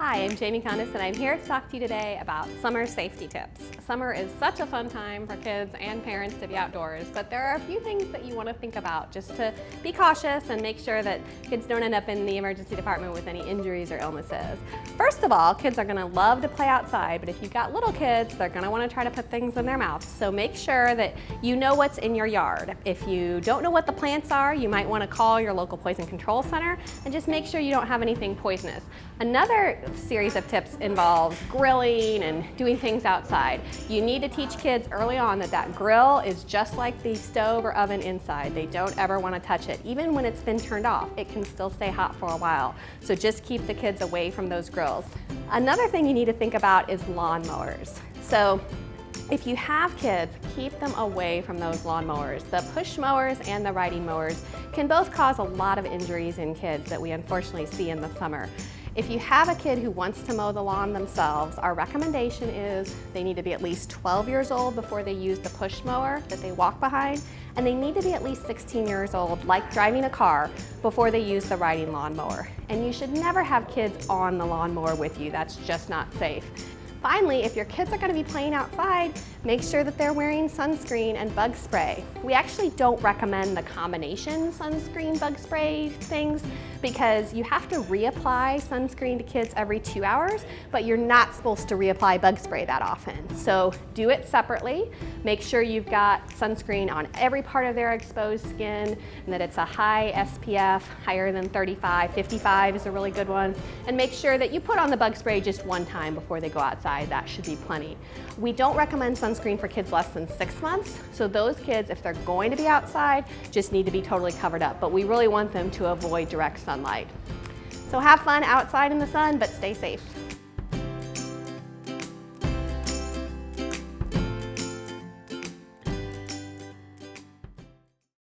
Hi, I'm Jamie Kondis, and I'm here to talk to you today about summer safety tips. Summer is such a fun time for kids and parents to be outdoors, but there are a few things that you want to think about just to be cautious and make sure that kids don't end up in the emergency department with any injuries or illnesses. First of all, kids are going to love to play outside, but if you've got little kids, they're going to want to try to put things in their mouths. So make sure that you know what's in your yard. If you don't know what the plants are, you might want to call your local poison control center and just make sure you don't have anything poisonous. Another series of tips involves grilling and doing things outside. You need to teach kids early on that that grill is just like the stove or oven inside. They don't ever want to touch it. Even when it's been turned off, it can still stay hot for a while. So just keep the kids away from those grills. Another thing you need to think about is lawn mowers. So if you have kids, keep them away from those lawn mowers. The push mowers and the riding mowers can both cause a lot of injuries in kids that we unfortunately see in the summer. If you have a kid who wants to mow the lawn themselves, our recommendation is they need to be at least 12 years old before they use the push mower that they walk behind, and they need to be at least 16 years old, like driving a car, before they use the riding lawn mower. And you should never have kids on the lawn mower with you. That's just not safe. Finally, if your kids are going to be playing outside, make sure that they're wearing sunscreen and bug spray. We actually don't recommend the combination sunscreen bug spray things because you have to reapply sunscreen to kids every 2 hours, but you're not supposed to reapply bug spray that often. So do it separately. Make sure you've got sunscreen on every part of their exposed skin and that it's a high SPF, higher than 35, 55 is a really good one. And make sure that you put on the bug spray just one time before they go outside. That should be plenty. We don't recommend sunscreen for kids less than 6 months, so those kids, if they're going to be outside, just need to be totally covered up, but we really want them to avoid direct sunlight. So have fun outside in the sun, but stay safe.